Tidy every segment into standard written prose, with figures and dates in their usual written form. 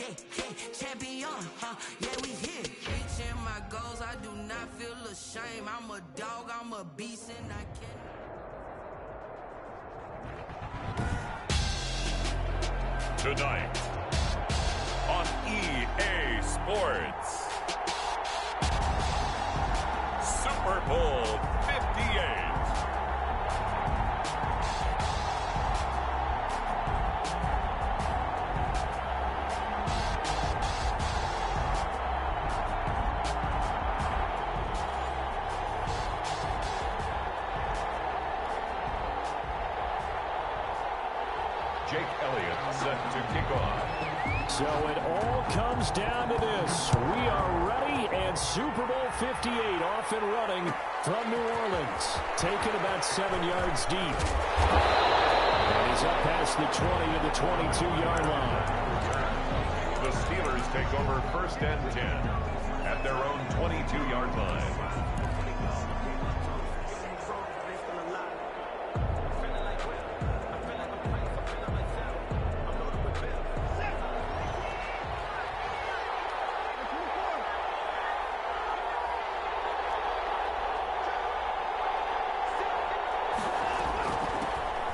yeah, champion, yeah, we here. Reaching my goals, I do not feel ashamed. I'm a dog, I'm a beast, and I can't. Tonight on EA Sports, Super Bowl 58. So it all comes down to this. We are ready, and Super Bowl 58 off and running from New Orleans. Taken about 7 yards deep. And he's up past the 20 to the 22-yard line. The Steelers take over 1st and 10 at their own 22-yard line.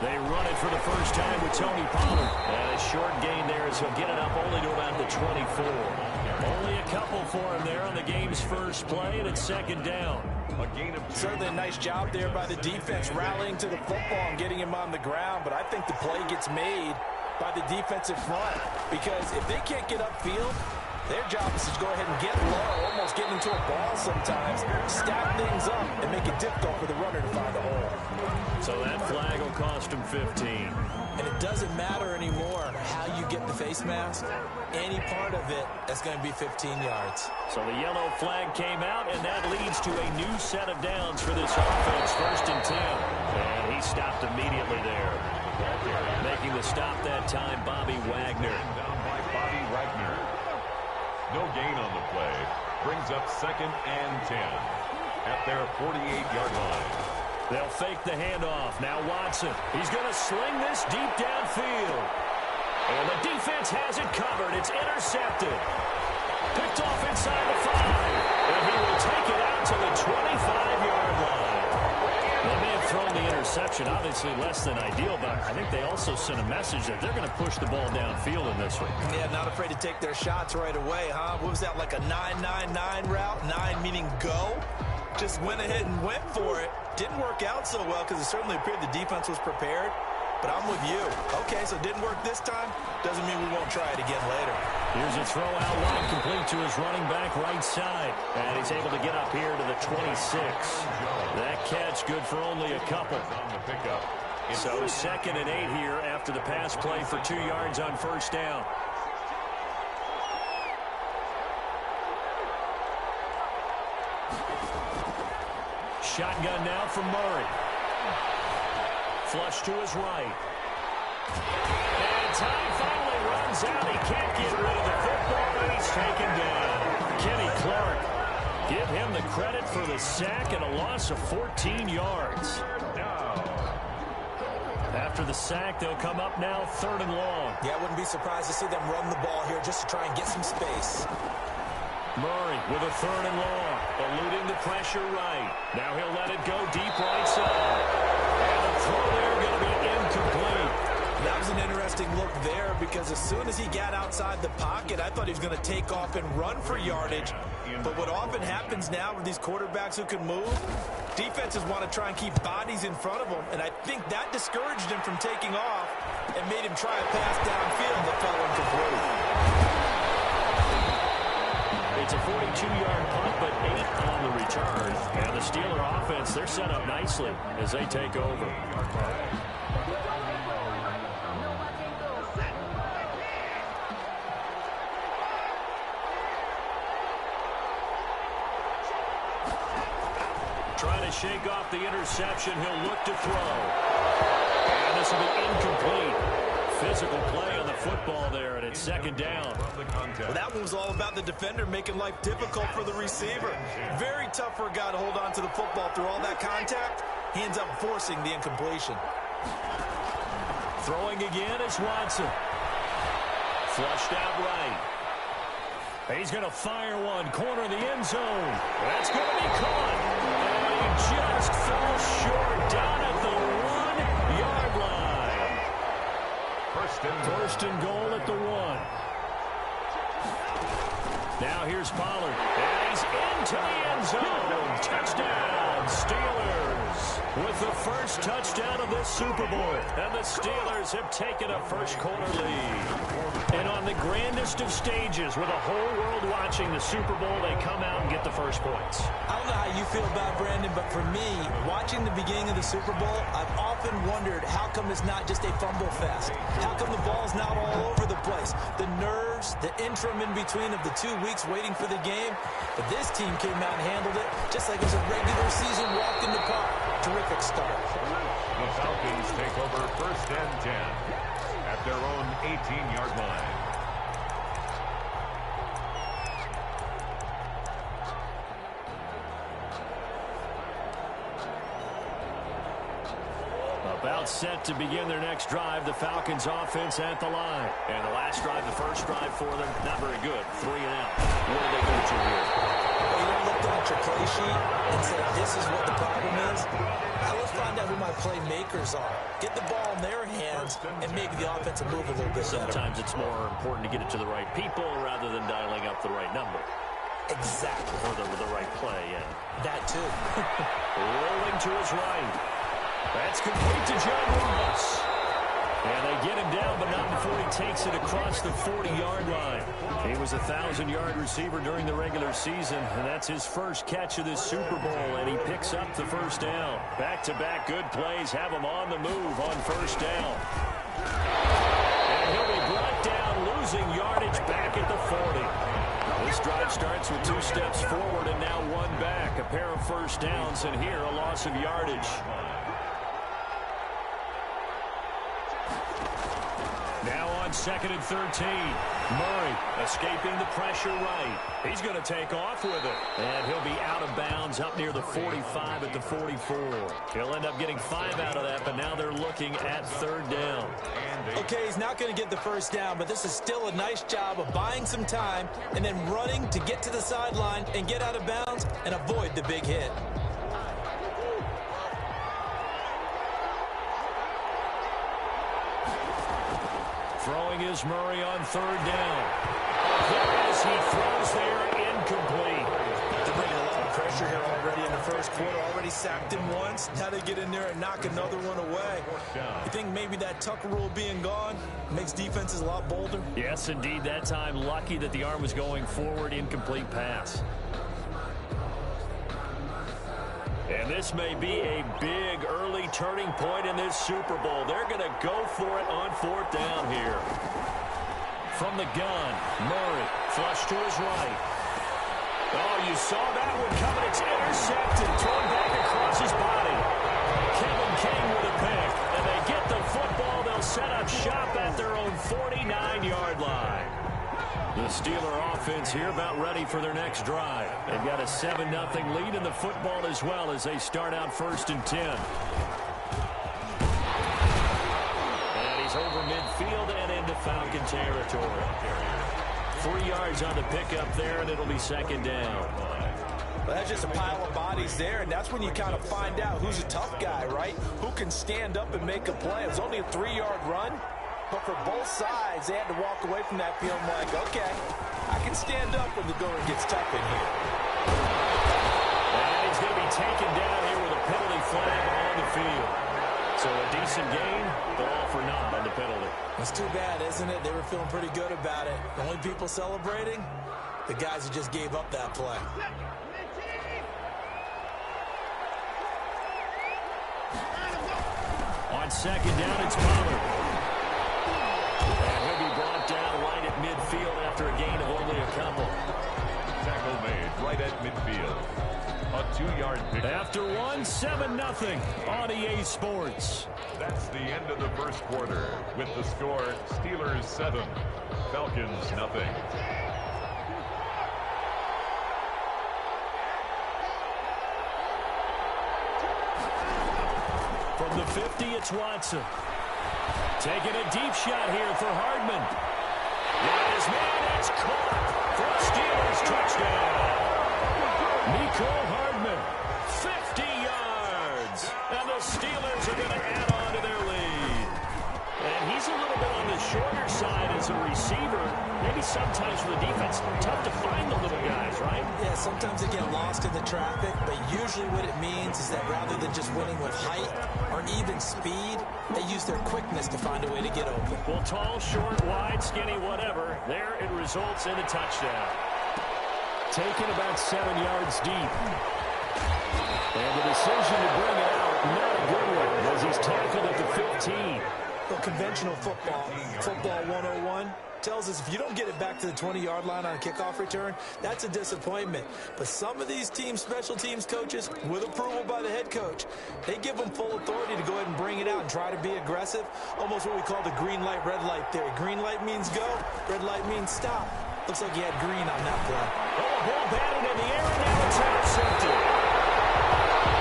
They run it for the first time with Tony Pollard. And a short gain there as he'll get it up only to about the 24. Only a couple for him there on the game's first play, and it's 2nd down. A gain of 2. Certainly a nice job there by the defense rallying to the football and getting him on the ground. But I think the play gets made by the defensive front, because if they can't get upfield, their job is to go ahead and get low, almost get into a ball sometimes, stack things up, and make it difficult for the runner to find a hole. So that flag will cost him 15. And it doesn't matter anymore how you get the face mask. Any part of it, that's going to be 15 yards. So the yellow flag came out, and that leads to a new set of downs for this offense. 1st and 10. And he stopped immediately there. Making the stop that time, Bobby Wagner. Down by Bobby Wagner. No gain on the play. Brings up 2nd and 10 at their 48-yard line. They'll fake the handoff. Now Watson. He's going to sling this deep downfield. And the defense has it covered. It's intercepted. Picked off inside the 5. And he will take it out to the 25-yard line. They may have thrown the interception, obviously less than ideal, but I think they also sent a message that they're going to push the ball downfield in this one. Yeah, not afraid to take their shots right away, huh? What was that, like a 9-9-9 route? 9 meaning go? Just went ahead and went for it. Didn't work out so well because it certainly appeared the defense was prepared. But I'm with you. Okay, so it didn't work this time. Doesn't mean we won't try it again later. Here's a throw out wide, complete to his running back right side. And he's able to get up here to the 26. That catch good for only a couple. So 2nd and 8 here after the pass play for 2 yards on 1st down. Shotgun now from Murray. Flush to his right. And time finally runs out. He can't get rid of the football, and he's taken down. Kenny Clark, give him the credit for the sack and a loss of 14 yards. After the sack, they'll come up now 3rd and long. Yeah, I wouldn't be surprised to see them run the ball here just to try and get some space. Murray with a 3rd and long, eluding the pressure right. Now he'll let it go deep right side. And the throw there going to be incomplete. That was an interesting look there because as soon as he got outside the pocket, I thought he was going to take off and run for yardage. But what often happens now with these quarterbacks who can move, defenses want to try and keep bodies in front of them. And I think that discouraged him from taking off and made him try a pass downfield that fell incomplete. It's a 42-yard punt, but 8 on the return. And the Steeler offense, they're set up nicely as they take over. Trying to shake off the interception. He'll look to throw. And this will be incomplete. Physical play on the football there, and it's 2nd down. Well, that one was all about the defender making life difficult for the receiver. Very tough for a guy to hold on to the football through all that contact. He ends up forcing the incompletion. Throwing again is Watson. Flushed out right. He's going to fire one, corner of the end zone. That's going to be caught. And he just falls short down at the 1-yard line. First and goal at the 1. Now here's Pollard. And he's into the end zone. Touchdown, Steelers. With the first touchdown of this Super Bowl. And the Steelers have taken a first-quarter lead. And on the grandest of stages, with the whole world watching the Super Bowl, they come out and get the first points. I don't know how you feel about Brandon, but for me, watching the beginning of the Super Bowl, I've often wondered how come it's not just a fumble fest? How come the ball's not all over the place? The nerves, the interim in between of the 2 weeks waiting for the game. But this team came out and handled it just like it was a regular season walk in the park. Terrific start. The Falcons take over first and 10 at their own 18-yard line. About set to begin their next drive, the Falcons offense at the line. And the last drive, the first drive for them, not very good. 3 and out. What do they go to here? Well, you don't look down at your play sheet and say, this is what the problem is. Now let's find out who my playmakers are. Get the ball in their hands and make the offensive move a little bit better. Sometimes it's more important to get it to the right people rather than dialing up the right number. Exactly. Or the right play, yeah. That too. Rolling to his right. That's complete to John Ross. And they get him down, but not before he takes it across the 40-yard line. He was a 1,000-yard receiver during the regular season, and that's his first catch of this Super Bowl, and he picks up the first down. Back-to-back good plays have him on the move on first down. And he'll be brought down, losing yardage back at the 40. This drive starts with 2 steps forward and now 1 back. A pair of first downs, and here a loss of yardage. Now on 2nd and 13. Murray escaping the pressure right. He's going to take off with it. And he'll be out of bounds up near the 45 at the 44. He'll end up getting 5 out of that, but now they're looking at 3rd down. Okay, he's not going to get the first down, but this is still a nice job of buying some time and then running to get to the sideline and get out of bounds and avoid the big hit. Throwing is Murray on 3rd down. As he throws there, incomplete. They're bringing a lot of pressure here already in the first quarter. Already sacked him once. Now they get in there and knock another one away. You think maybe that Tucker rule being gone makes defenses a lot bolder? Yes, indeed. That time, lucky that the arm was going forward. Incomplete pass. And this may be a big early turning point in this Super Bowl. They're going to go for it on 4th down here. From the gun, Murray, flush to his right. Oh, you saw that one coming. It's intercepted, thrown back across his body. Kevin King with a pick. And they get the football. They'll set up shop at their own 49-yard line. The Steeler offense here about ready for their next drive. They've got a 7-0 lead in the football as well as they start out 1st and 10. And he's over midfield and into Falcon territory. 3 yards on the pickup there, and it'll be 2nd down. Well, that's just a pile of bodies there, and that's when you kind of find out who's a tough guy, right? Who can stand up and make a play. It was only a 3-yard run. But for both sides, they had to walk away from that feeling like, okay, I can stand up when the going gets tough in here. And he's going to be taken down here with a penalty flag on the field. So a decent game, but all for naught on the penalty. It's too bad, isn't it? They were feeling pretty good about it. The only people celebrating, the guys who just gave up that play. On 2nd down, it's Pollard. And he'll be brought down right at midfield after a gain of only a couple. Tackle made right at midfield. A 2-yard pick. After 7-0 on EA Sports. That's the end of the first quarter with the score Steelers 7, Falcons nothing. From the 50, it's Watson. Taking a deep shot here for Hardman. Got his man, it's caught for a steal. sometimes for the defense, tough to find the little guys, right? Yeah, sometimes they get lost in the traffic, but usually what it means is that rather than just winning with height or even speed, they use their quickness to find a way to get open. Well, tall, short, wide, skinny, whatever, there it results in a touchdown. Taken about 7 yards deep. And the decision to bring it out, not a good one, as he's tackled at the 15. Well, conventional football 101, tells us if you don't get it back to the 20-yard line on a kickoff return, that's a disappointment. But some of these special teams coaches, with approval by the head coach, they give them full authority to go ahead and bring it out and try to be aggressive, almost what we call the green light, red light theory. Green light means go, red light means stop. Looks like he had green on that play. Oh, a ball batted in the air, and now it's intercepted.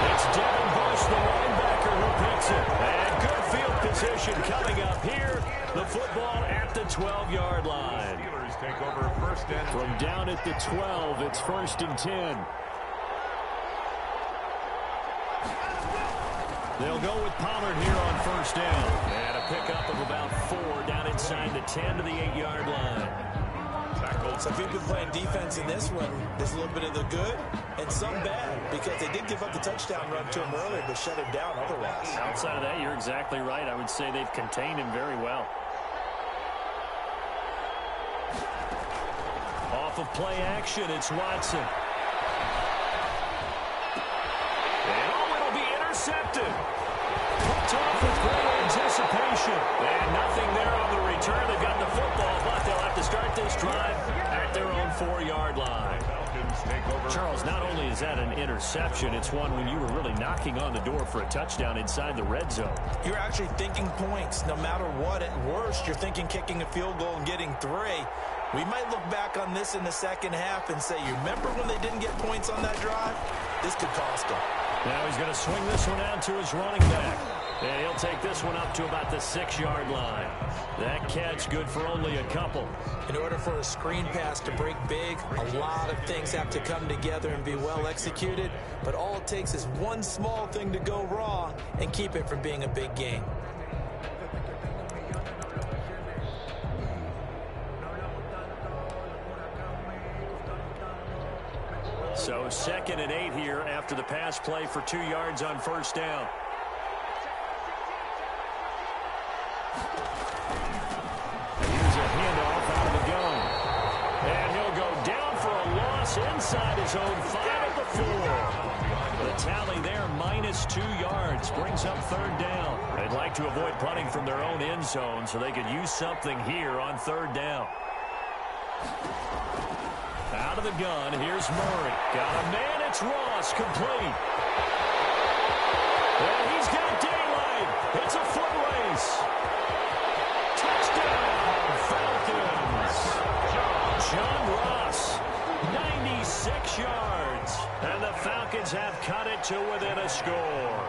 It's Devin Bush, the linebacker, who picks it. And good field position coming up here. The football at the 12-yard line. Steelers take over first and From down at the 12, it's 1st and 10. They'll go with Pollard here on 1st down. And a pickup of about 4 down inside the 10 to the 8-yard line. So if you've been playing defense in this one, there's a little bit of the good and some bad, because they did give up the touchdown run to him earlier, but shut him down otherwise. Outside of that, you're exactly right. I would say they've contained him very well. Off of play action, it's Watson. And it'll be intercepted. Picked off with great anticipation. And nothing there on the return. They've got the football, but they'll have to start this drive at their own 4-yard line. Charles, not only is that an interception, it's one when you were really knocking on the door for a touchdown inside the red zone. You're actually thinking points. No matter what, at worst, you're thinking kicking a field goal and getting 3. We might look back on this in the second half and say, you remember when they didn't get points on that drive? This could cost them. Now he's going to swing this one out to his running back. And he'll take this one up to about the 6-yard line. That catch good for only a couple. In order for a screen pass to break big, a lot of things have to come together and be well executed. But all it takes is one small thing to go wrong and keep it from being a big gain. So 2nd and 8 here after the pass play for 2 yards on 1st down. Here's a handoff out of the gun. And he'll go down for a loss inside his own 5 at the 4. The tally there, -2 yards, brings up 3rd down. They'd like to avoid punting from their own end zone so they could use something here on 3rd down. Out of the gun, here's Murray. Got a man, it's Ross, complete. And he's got daylight. It's a foot race. Touchdown, Falcons. John Ross, 96 yards. And the Falcons have cut it to within a score.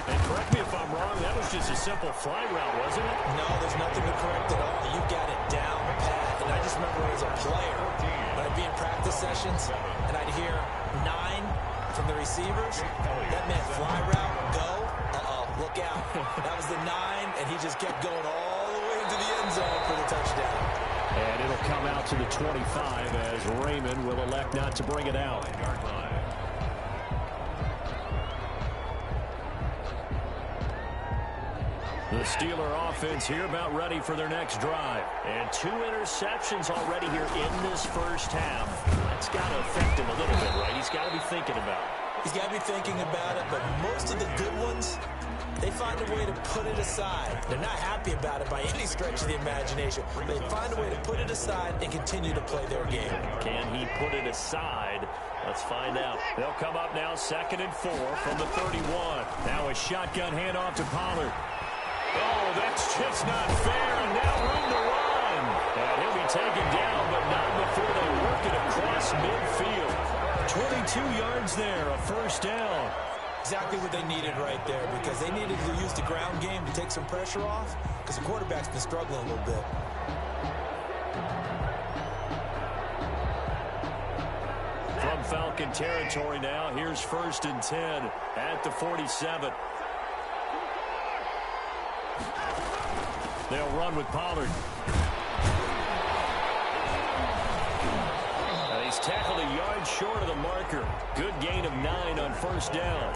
And correct me if I'm wrong, that was just a simple fly route, wasn't it? No, there's nothing to correct at all. You got it down pat. And I just remember as a player, when I'd be in practice sessions, and I'd hear 9 from the receivers, that meant fly route, go, look out. That was the 9, and he just kept going all the way into the end zone for the touchdown. And it'll come out to the 25 as Raymond will elect not to bring it out. The Steeler offense here about ready for their next drive. And 2 interceptions already here in this first half. That's got to affect him a little bit, right? He's got to be thinking about it. He's got to be thinking about it, but most of the good ones, they find a way to put it aside. They're not happy about it by any stretch of the imagination. They find a way to put it aside and continue to play their game. Can he put it aside? Let's find out. They'll come up now 2nd and 4 from the 31. Now a shotgun handoff to Pollard. Oh, that's just not fair, and now room to run. And he'll be taken down, but not before they work it across midfield. 22 yards there, a 1st down. Exactly what they needed right there, because they needed to use the ground game to take some pressure off, because the quarterback's been struggling a little bit. From Falcon territory now, here's 1st and 10 at the 47. They'll run with Pollard. short of the marker. Good gain of 9 on first down.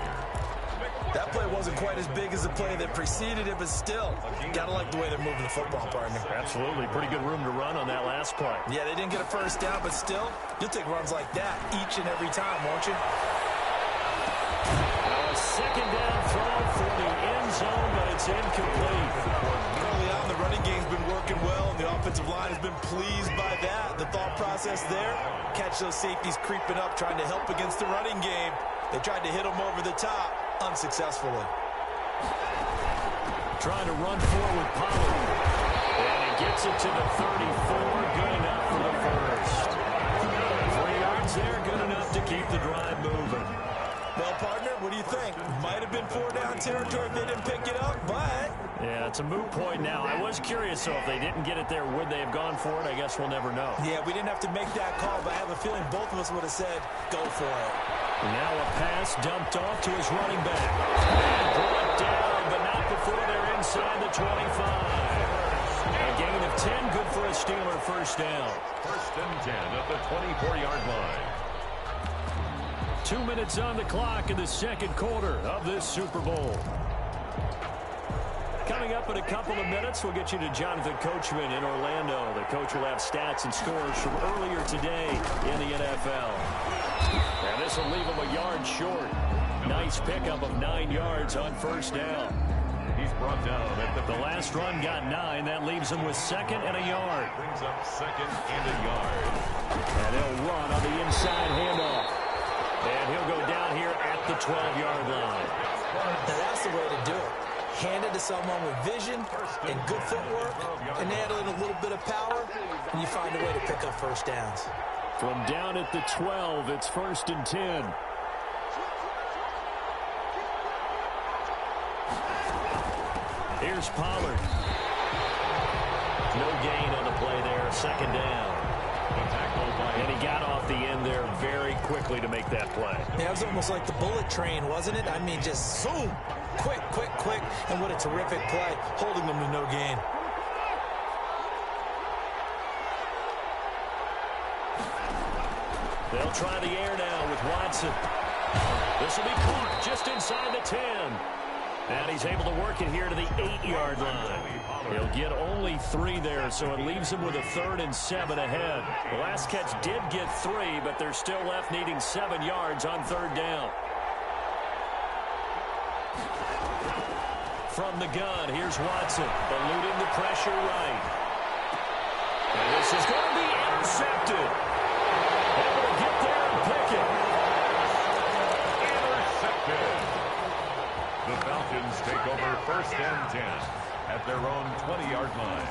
That play wasn't quite as big as the play that preceded it, but still, gotta like the way they're moving the football, partner. Absolutely. Pretty good room to run on that last play. Yeah, they didn't get a first down, but still, you'll take runs like that each and every time, won't you? Now a second down throw for the end zone, but it's incomplete. Early on, the running game's been working well, and the offensive line has been pleased by that. The thought process there, catch those safeties creeping up, trying to help against the running game. They tried to hit them over the top, unsuccessfully. Trying to run forward, Pollard. And he gets it to the 34, good enough for the first. 3 yards there, good enough to keep the drive moving. Well, partner, what do you think? Might have been 4-down territory if they didn't pick it up, but... Yeah, it's a moot point now. I was curious, so if they didn't get it there, would they have gone for it? I guess we'll never know. Yeah, we didn't have to make that call, but I have a feeling both of us would have said, go for it. Now a pass dumped off to his running back. And brought down, but not before they're inside the 25. A gain of 10, good for a Steeler first down. First and 10 at the 24-yard line. 2 minutes on the clock in the second quarter of this Super Bowl. Coming up in a couple of minutes, we'll get you to Jonathan Coachman in Orlando. The coach will have stats and scores from earlier today in the NFL. And this will leave him a yard short. Nice pickup of 9 yards on first down. He's brought down at the last run got 9. That leaves him with second and a yard. Brings up second and a yard. And he'll run on the inside handoff. And he'll go down here at the 12-yard line. Now that's the way to do it. Hand it to someone with vision and good footwork, and add in a little bit of power, and you find a way to pick up first downs. From down at the 12, it's first and 10. Here's Pollard. No gain on the play there, second down. And he got off the end there very quickly to make that play. Yeah, it was almost like the bullet train, wasn't it? I mean, just zoom, quick, quick, quick, and what a terrific play, holding them to no gain. They'll try the air now with Watson. This will be caught just inside the 10. And he's able to work it here to the 8-yard line. He'll get only 3 there, so it leaves him with a 3rd and 7 ahead. The last catch did get 3, but they're still left needing 7 yards on 3rd down. From the gun, here's Watson, eluding the pressure right. And this is going to be intercepted. Able to get there and pick it. Intercepted. The Falcons take over first and 10 at their own 20-yard line.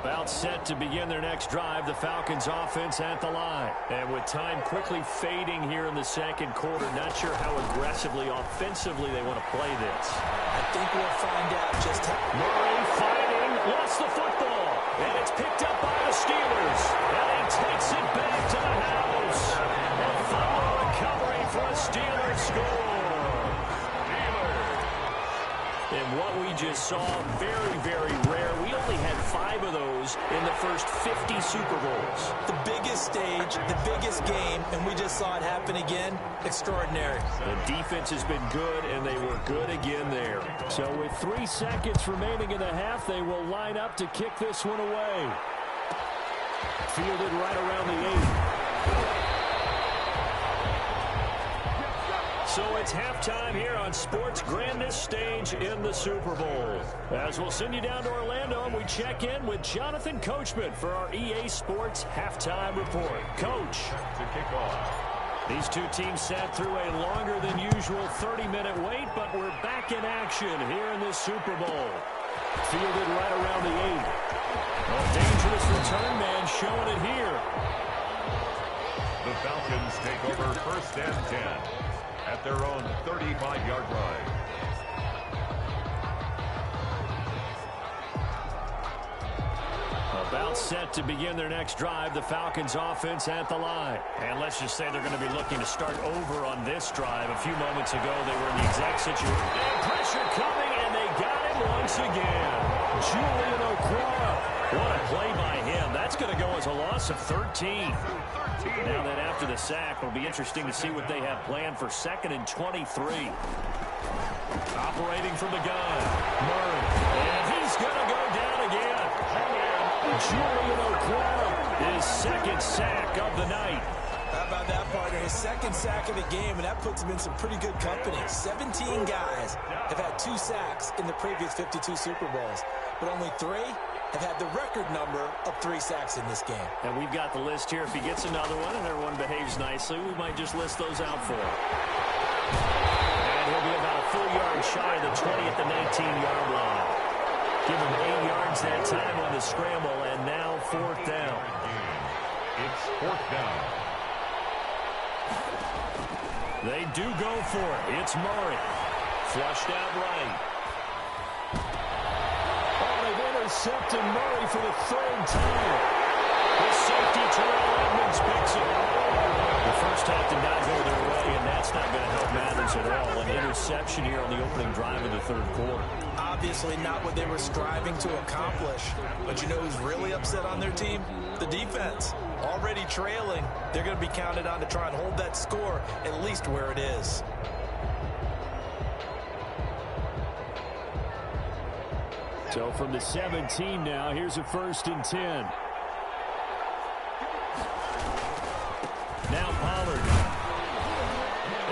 About set to begin their next drive, the Falcons offense at the line. And with time quickly fading here in the second quarter, not sure how aggressively, offensively they want to play this. I think we'll find out just how. Murray fighting, lost the football, and it's picked up by the Steelers. And he takes it back to the house. A fumble recovery for a Steelers score. And what we just saw, very, very rare. We only had 5 of those in the first 50 Super Bowls. The biggest stage, the biggest game, and we just saw it happen again. Extraordinary. The defense has been good, and they were good again there. So with 3 seconds remaining in the half, they will line up to kick this one away. Fielded right around the 8. So it's halftime here on sports' grandest stage in the Super Bowl. As we'll send you down to Orlando, and we check in with Jonathan Coachman for our EA Sports Halftime Report. Coach. To kick off. These two teams sat through a longer than usual 30-minute wait, but we're back in action here in this Super Bowl. Fielded right around the 8. A dangerous return man showing it here. The Falcons take over first and 10 at their own 35-yard line. About set to begin their next drive, the Falcons offense at the line. And let's just say they're going to be looking to start over on this drive. A few moments ago, they were in the exact situation. And pressure coming, and they got him once again. Julian Okwara. What a play by him. That's going to go as a loss of 13. Now that after the sack, it'll be interesting to see what they have planned for 2nd and 23. Operating from the gun, Murray. And he's going to go down again. Julian Okwara, his 2nd sack of the night. How about that, partner? His 2nd sack of the game, and that puts him in some pretty good company. 17 guys have had 2 sacks in the previous 52 Super Bowls, but only 3 have had the record number of 3 sacks in this game. And we've got the list here. If he gets another one and everyone behaves nicely, we might just list those out for him. And he'll be about a full yard shy of the 20 at the 19-yard line. Give him 8 yards that time on the scramble, and now 4th down. It's 4th down. They do go for it. It's Murray. Flushed out right. Oh, they've intercepted Murray for the 3rd time. The safety, Terrell Edmonds, picks it. The first half did not go their way, and that's not going to help matters at all. An interception here on the opening drive of the 3rd quarter. Obviously not what they were striving to accomplish. But you know who's really upset on their team? The defense. Already trailing. They're going to be counted on to try and hold that score at least where it is. So from the 17 now, here's a 1st and 10. Now Pollard.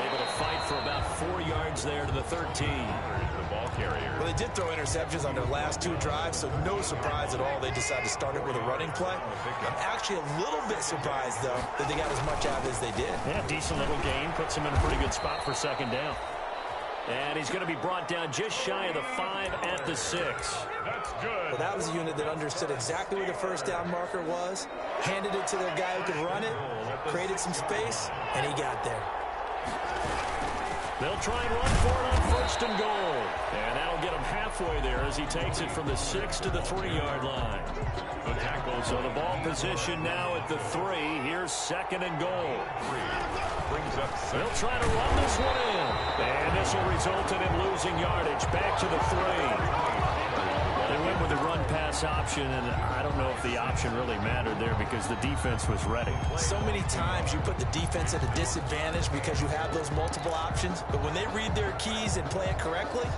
Able to fight for about 4 yards there to the 13. The ball carrier. Well, they did throw interceptions on their last 2 drives, so no surprise at all they decided to start it with a running play. I'm actually a little bit surprised, though, that they got as much out as they did. Yeah, decent little gain. Puts them in a pretty good spot for 2nd down. And he's going to be brought down just shy of the 5 at the 6. That's good. Well, that was a unit that understood exactly where the 1st down marker was, handed it to their guy who could run it, created some space, and he got there. They'll try and run for it on 1st and goal. And that'll get him halfway there as he takes it from the 6 to the 3-yard line. The tackle. So the ball position now at the 3. Here's 2nd and goal. Brings up 7. They'll try to run this one in. And this will result in him losing yardage. Back to the 3. They went with the run-pass option, and I don't know if the option really mattered there because the defense was ready. So many times you put the defense at a disadvantage because you have those multiple options, but when they read their keys and play it correctly,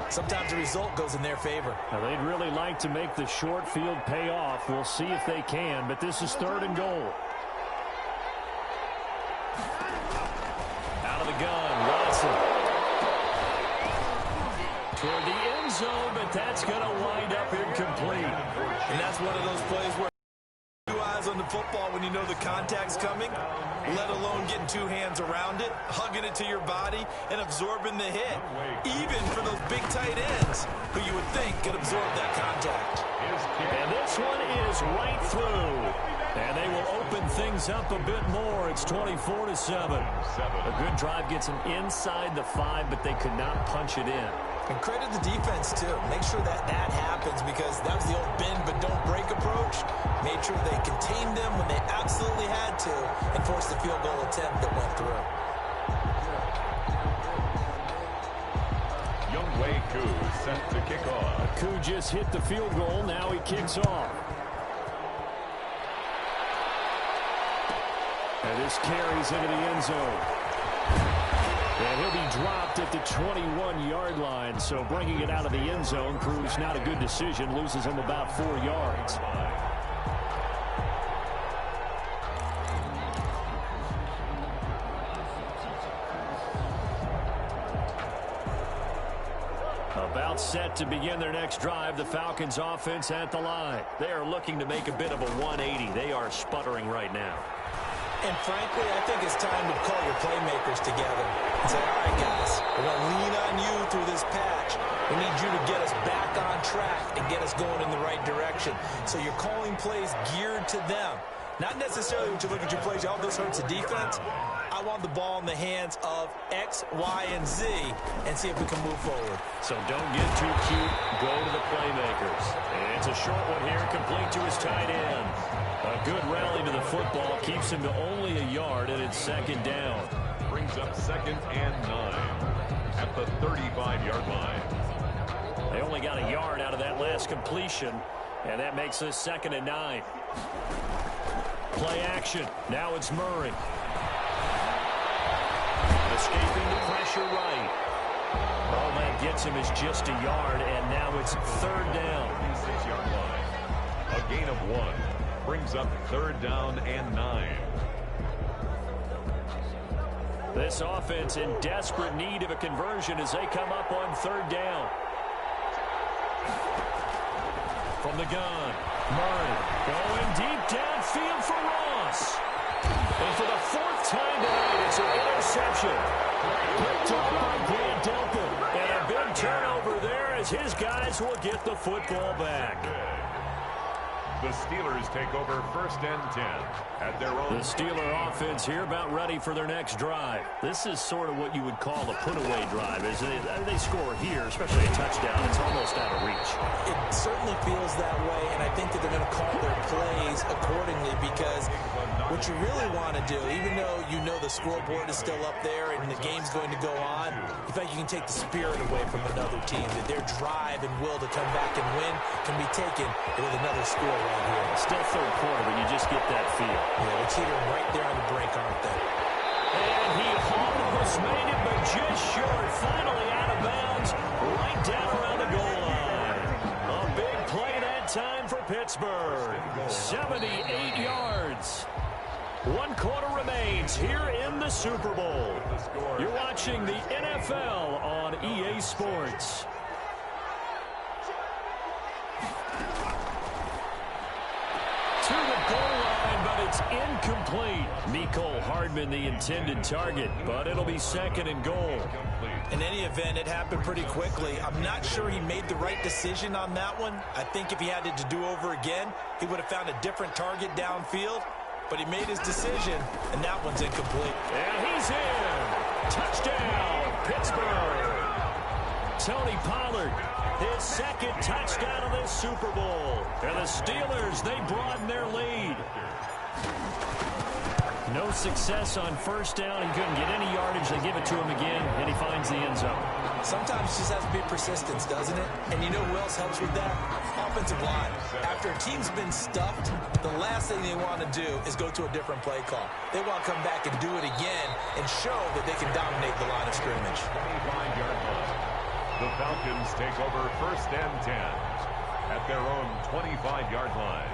sometimes the result goes in their favor. Now, they'd really like to make the short field pay off. We'll see if they can, but this is 3rd and goal. Out of the gun, Watson. Toward the end zone, but that's going to wind up incomplete. And that's one of those plays where 2 eyes on the football when you know the contact's coming, let alone getting 2 hands around it, hugging it to your body, and absorbing the hit. Even for those big tight ends who you would think could absorb that contact. And this one is right through. And they will open things up a bit more. It's 24-7. A good drive gets them inside the 5, but they could not punch it in. And credit the defense, too. Make sure that happens because that was the old bend but don't break approach. Made sure they contained them when they absolutely had to and forced the field goal attempt that went through. Younghoe Koo set to kick off. Koo just hit the field goal. Now he kicks off. And this carries into the end zone. And he'll be dropped at the 21-yard line. So bringing it out of the end zone proves not a good decision. Loses him about 4 yards. About set to begin their next drive. The Falcons offense at the line. They are looking to make a bit of a 180. They are sputtering right now. And frankly, I think it's time to call your playmakers together and say, all right, guys, we're going to lean on you through this patch. We need you to get us back on track and get us going in the right direction. So you're calling plays geared to them. Not necessarily when you look at your plays, oh, this hurts the defense. I want the ball in the hands of X, Y, and Z and see if we can move forward. So don't get too cute. Go to the playmakers. And it's a short one here, complete to his tight end. A good rally to the football keeps him to only a yard, and it's second down. Brings up 2nd and 9 at the 35-yard line. They only got a yard out of that last completion, and that makes this 2nd and 9. Play action. Now it's Murray. Escaping the pressure right. All that gets him is just a yard, and now it's 3rd down. 36-yard line. A gain of 1. Brings up 3rd down and 9. This offense in desperate need of a conversion as they come up on 3rd down. From the gun, Murray going deep downfield for Ross. And for the 4th time tonight, it's an interception. Picked up by Grant Delpit. And a big turnover there as his guys will get the football back. The Steelers take over 1st and 10 at their own. The Steeler offense here about ready for their next drive. This is sort of what you would call a put-away drive. As they score here, especially a touchdown, it's almost out of reach. It certainly feels that way, and I think that they're going to call their plays accordingly because what you really want to do, even though you know the scoreboard is still up there and the game's going to go on, you think you can take the spirit away from another team, that their drive and will to come back and win can be taken with another score right here. Still 3rd quarter, but you just get that feel. Yeah, they're teetering right there on the break, aren't they? And he almost made it, but just short. Finally out of bounds, right down around the goal line. A big play that time for Pittsburgh. 78 yards. 1 quarter remains here in the Super Bowl. You're watching the NFL on EA Sports. To the goal line, but it's incomplete. Mecole Hardman, the intended target, but it'll be 2nd and goal. In any event, it happened pretty quickly. I'm not sure he made the right decision on that one. I think if he had it to do over again, he would have found a different target downfield. But he made his decision, and that one's incomplete. And he's in. Touchdown, Pittsburgh. Tony Pollard, his 2nd touchdown of this Super Bowl. And the Steelers, they broaden their lead. No success on 1st down. He couldn't get any yardage. They give it to him again, and he finds the end zone. Sometimes it just has to be persistence, doesn't it? And you know who else helps with that? Offensive line. After a team's been stuffed, the last thing they want to do is go to a different play call. They want to come back and do it again and show that they can dominate the line of scrimmage. 25-yard line. The Falcons take over 1st and 10 at their own 25-yard line.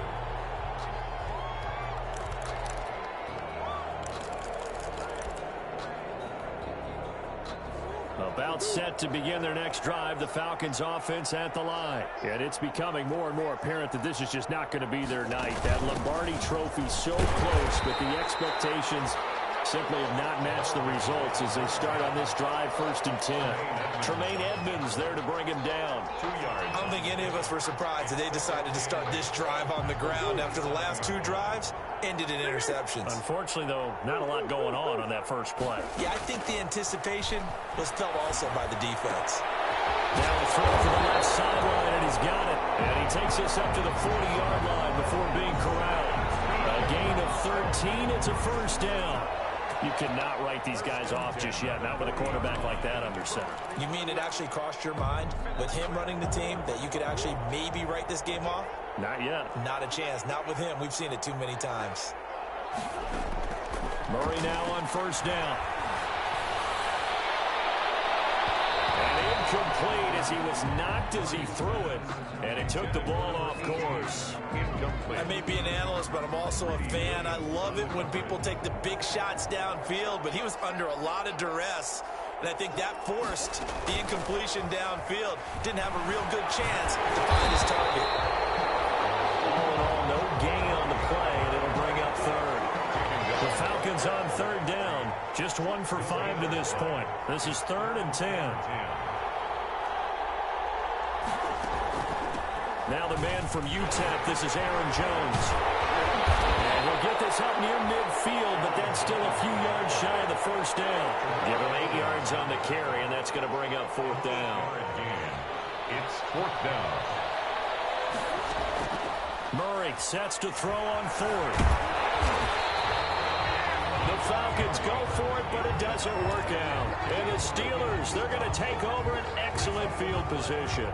About set to begin their next drive, the Falcons offense at the line. And it's becoming more and more apparent that this is just not going to be their night. That Lombardi trophy so close, but the expectations simply have not matched the results as they start on this drive 1st and 10. Tremaine Edmonds there to bring him down. 2 yards. I don't think any of us were surprised that they decided to start this drive on the ground after the last 2 drives ended in interceptions. Unfortunately, though, not a lot going on that first play. Yeah, I think the anticipation was felt also by the defense. Now a throw for the left sideline, and he's got it. And he takes us up to the 40-yard line before being corralled. A gain of 13. It's a 1st down. You cannot write these guys off just yet, not with a quarterback like that under center. You mean it actually crossed your mind with him running the team that you could actually maybe write this game off? Not yet. Not a chance. Not with him. We've seen it too many times. Murray now on 1st down. And incomplete as he was knocked as he threw it. And it took the ball off course. I may be an analyst, but I'm also a fan. I love it when people take the big shots downfield, but he was under a lot of duress. And I think that forced the incompletion downfield. Didn't have a real good chance to find his target. All in all, no gain on the play, and it'll bring up 3rd. The Falcons on 3rd down. Just 1 for 5 to this point. This is 3rd and 10. Now the man from UTEP, this is Aaron Jones. And he'll get this up near midfield, but that's still a few yards shy of the first down. Give him 8 yards on the carry, and that's going to bring up 4th down. It's 4th down. Murray sets to throw on 4th. The Falcons go for it, but it doesn't work out. And the Steelers, they're going to take over an excellent field position.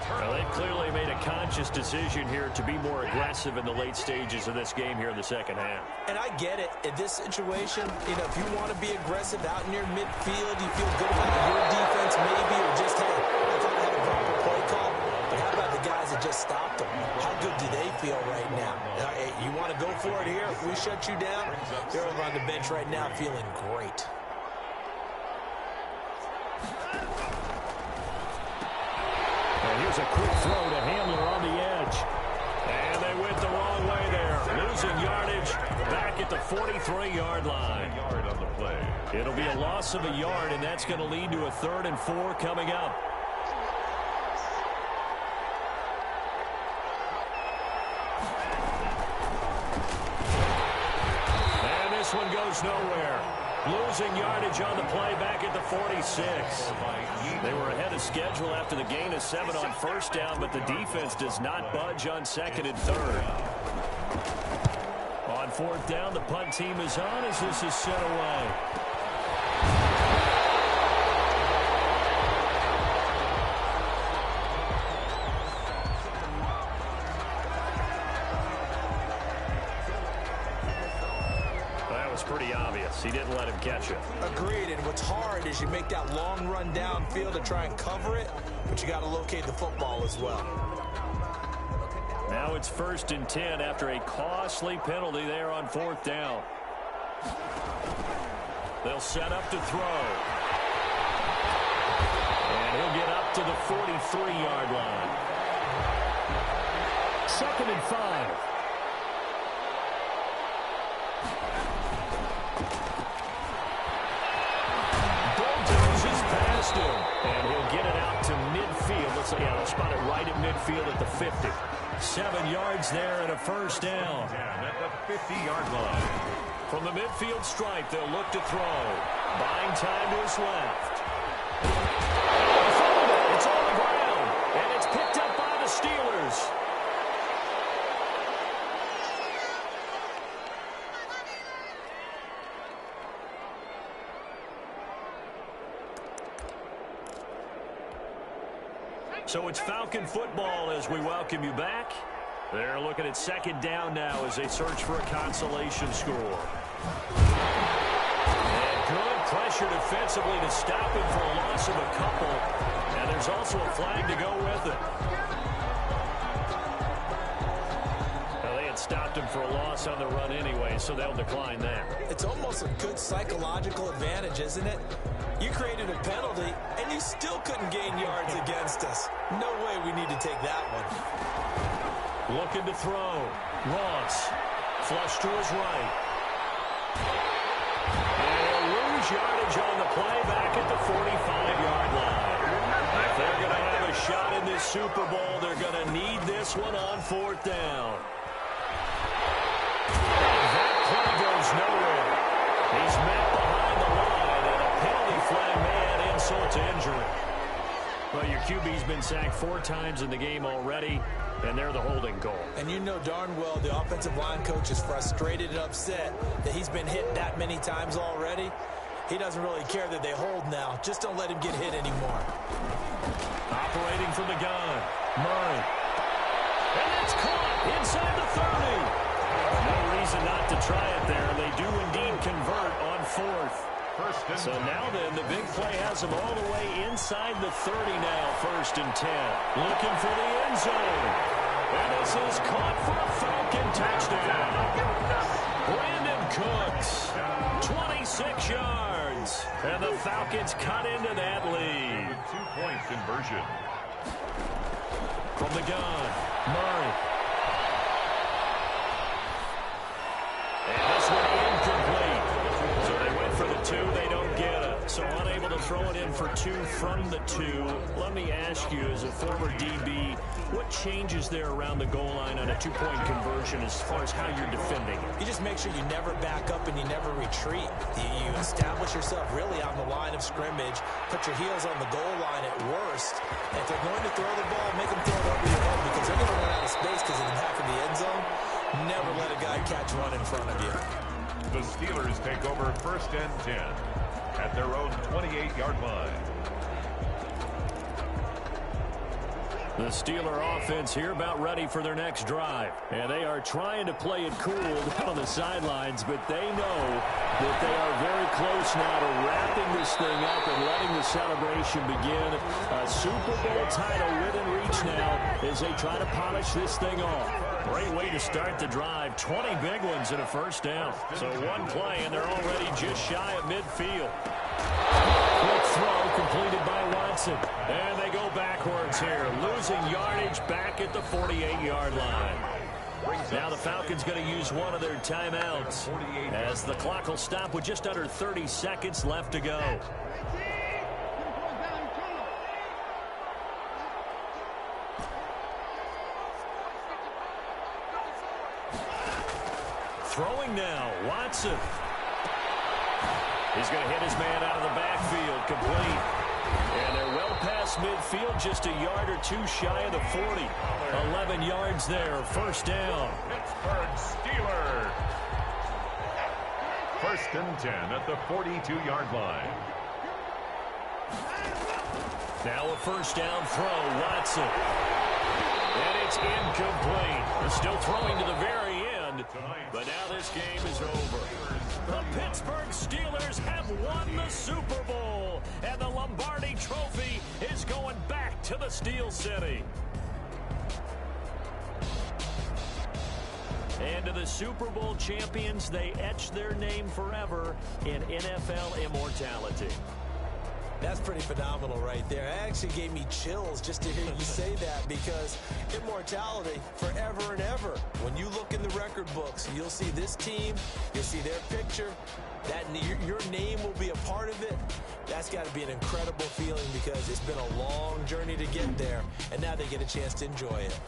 Well, they clearly made a conscious decision here to be more aggressive in the late stages of this game here in the second half. And I get it. In this situation, if you want to be aggressive out near midfield, you feel good about your defense maybe, or just, hey, I thought I had a proper play call. But how about the guys that just stopped them? How good do they feel right now? Hey, you want to go for it here? If we shut you down, they're over on the bench right now feeling great. And here's a quick throw to Hamler on the edge. And they went the wrong way there. Losing yardage back at the 43-yard line. On the play. It'll be a loss of a yard, and that's going to lead to a 3rd and 4 coming up. And this one goes nowhere. Losing yardage on the play back at the 46. They were ahead of schedule after the gain of 7 on 1st down, but the defense does not budge on 2nd and 3rd. On 4th down, the punt team is on as this is set away. Pretty obvious. He didn't let him catch it. Agreed, and what's hard is you make that long run downfield to try and cover it, but you got to locate the football as well. Now it's 1st and 10 after a costly penalty there on 4th down. They'll set up to throw. And he'll get up to the 43-yard line. 2nd and 5. And he'll get it out to midfield. Let's see, they'll spot it right at midfield at the 50. 7 yards there and a 1st down. At the 50-yard line. From the midfield stripe, they'll look to throw. Buying time to his left. It's on the ground, and it's picked up by the Steelers. So it's Falcon football as we welcome you back. They're looking at 2nd down now as they search for a consolation score. And good pressure defensively to stop him for a loss of a couple. And there's also a flag to go with it. Now, they had stopped him for a loss on the run anyway, so they'll decline that. It's almost a good psychological advantage, isn't it? You created a penalty, and you still couldn't gain yards against us. No way we need to take that one. Looking to throw. Ross. Flush to his right. And he'll lose yardage on the play back at the 45-yard line. If they're going to have a shot in this Super Bowl, they're going to need this one on 4th down. That play goes nowhere. He's met behind the line, and a penalty flag may add insult to injury. Well, your QB's been sacked 4 times in the game already, and they're the holding goal. And you know darn well the offensive line coach is frustrated and upset that he's been hit that many times already. He doesn't really care that they hold now. Just don't let him get hit anymore. Operating from the gun, Murray. And it's caught inside the 30. No reason not to try it there. They do indeed convert on 4th. So now then, the big play has them all the way inside the 30 now, 1st and 10. Looking for the end zone. And this is caught for a Falcon touchdown. Brandon Cooks, 26 yards. And the Falcons cut into that lead. 2-point conversion. From the gun, Murray. And this one incomplete. So they went for the 2, they don't get it. So unable to throw it in for two from the two. Let me ask you, as a former DB, what changes there around the goal line on a two-point conversion as far as how you're defending? You just make sure you never back up and you never retreat. You establish yourself really on the line of scrimmage, put your heels on the goal line at worst. And if they're going to throw the ball, make them throw it over your head because they're going to run out of space because of the back of the end zone. Never let a guy catch one in front of you. The Steelers take over 1st and 10 at their own 28-yard line. The Steeler offense here about ready for their next drive. And they are trying to play it cool down on the sidelines, but they know that they are very close now to wrapping this thing up and letting the celebration begin. A Super Bowl title within reach now as they try to polish this thing off. Great way to start the drive. 20 big ones and a first down. So one play, and they're already just shy of midfield. Quick throw completed by Watson. And they go backwards here, losing yardage back at the 48-yard line. Now the Falcons going to use one of their timeouts as the clock will stop with just under 30 seconds left to go. Throwing now, Watson. He's going to hit his man out of the backfield, complete. And they're well past midfield, just a yard or two shy of the 40. 11 yards there, first down. Pittsburgh Steelers. 1st and 10 at the 42-yard line. Now a first down throw, Watson. And it's incomplete. They're still throwing to the very end, but now this game is over. The Pittsburgh Steelers have won the Super Bowl, and the Lombardi Trophy is going back to the Steel City. And to the Super Bowl champions, they etch their name forever in NFL immortality. That's pretty phenomenal right there. It actually gave me chills just to hear you say that because immortality forever and ever. When you look in the record books, you'll see this team, you'll see their picture, that your name will be a part of it. That's got to be an incredible feeling because it's been a long journey to get there, and now they get a chance to enjoy it.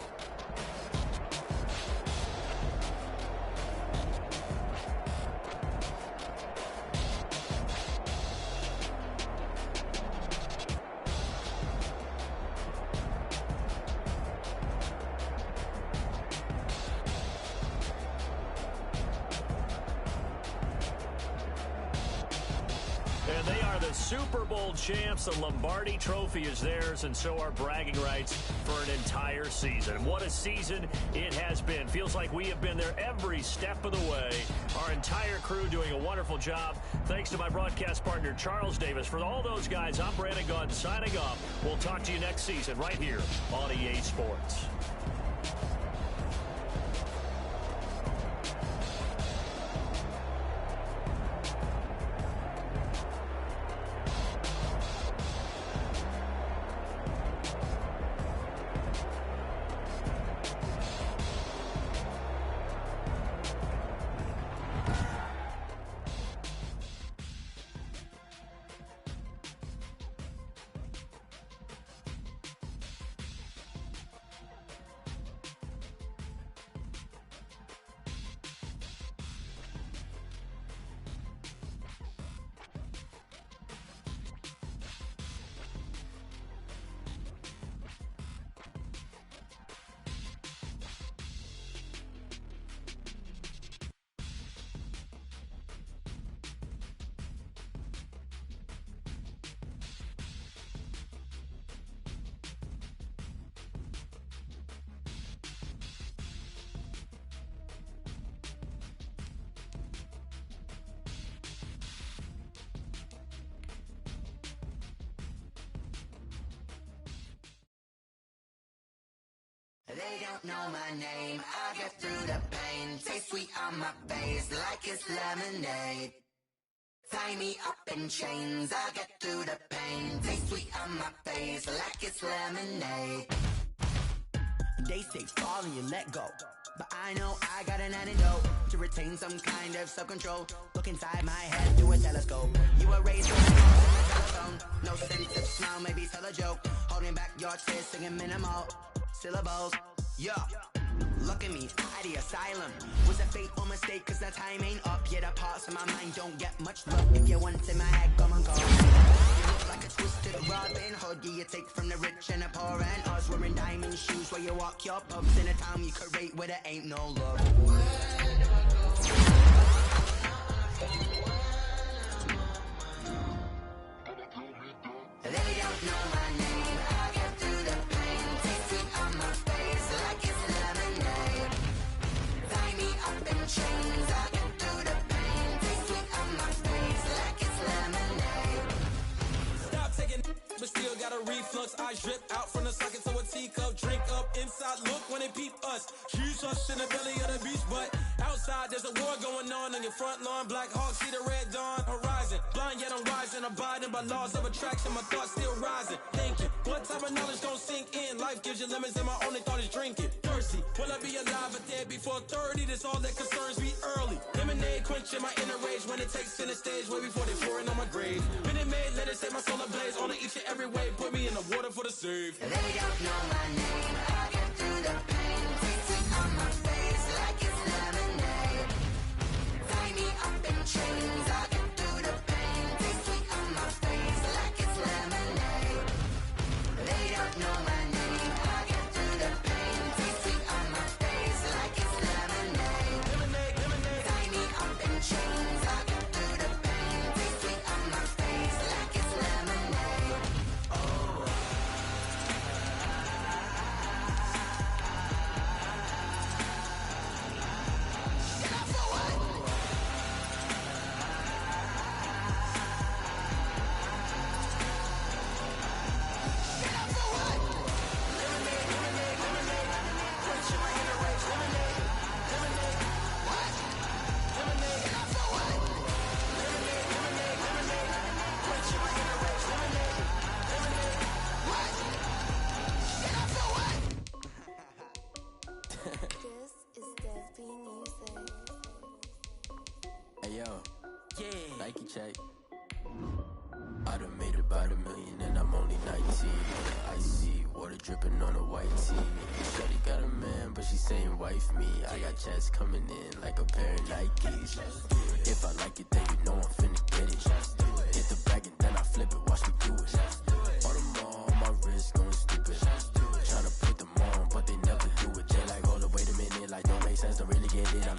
And they are the Super Bowl champs. The Lombardi Trophy is theirs, and so are bragging rights for an entire season. What a season it has been. Feels like we have been there every step of the way. Our entire crew doing a wonderful job. Thanks to my broadcast partner, Charles Davis. For all those guys, I'm Brandon Gunn signing off. We'll talk to you next season right here on EA Sports. They don't know my name, I get through the pain. Taste sweet on my face like it's lemonade. Tie me up in chains, I get through the pain. Taste sweet on my face like it's lemonade. They say fall and you let go. But I know I got an antidote to retain some kind of self-control. Look inside my head through a telescope. You erase the scars in the telephone. No sense of smile, maybe tell a joke. Holding back your tears, singing minimal syllables. Yeah. Look at me, at the asylum. Was a fate or mistake, cause the time ain't up. Yet the parts of my mind don't get much love. If you want in my head, come on, go. You look like a twisted Robin Hood. Yeah, you take from the rich and the poor and us. Wearing diamond shoes where you walk your pubs in a town you could rate where there ain't no love. They don't know my name. I get through the pain. Taste sweet on my face like it's lemonade. Tie me up in chains. I get through the pain. Taste sweet on my face like it's lemonade. Stop taking, but still got a reflux. I drip out from the socket to a teacup. Drink up inside. Look when they peep us. She's us in the belly of the beach, but outside there's a war going on your front lawn. Black Hawk see the red dawn horizon. Blind yet I'm rising, abiding by laws of attraction. My thoughts still rising. Thinking, what type of knowledge don't sink in? Life gives you lemons, and my only thought is drinking. Thirsty, will I be alive or dead before 30? That's all that concerns me early. Lemonade quenching my inner rage when it takes center stage, way before they pour it on my grave. Minute Maid, let it set my soul ablaze. On each and every way, put me in the water for the save. They don't know my name. I get through the pain. Taste sweet on my face like it's lemonade. Tie me up in chains. I get through the pain. Taste sweet on my face like it's lemonade. They don't know my name. I get through the pain. Taste sweet on my face like it's lemonade. Tie me up in chains. I get through the pain. Taste sweet on my face like it's lemonade. Oh. Get up for what? Get up for what? Quenching my inner rage. Lemonade. What? Get up for what? Quenching my inner rage. Lemonade. What? Get up for what? This is Dev Music. Hey yo, Yeah. Nike check. I done made about $1 million and I'm only 19. Icy water dripping on a white tee. Shorty got a man, but she saying wife me. I got checks coming in like a pair of Nikes. If I like it, then you know I'm finna get it. Hit the bag and then I flip it, watch me do it. On them all, my wrist going stupid. Tryna put them on, but they never do it. They like, hold up, wait a minute, like don't make sense, don't really get it. I'm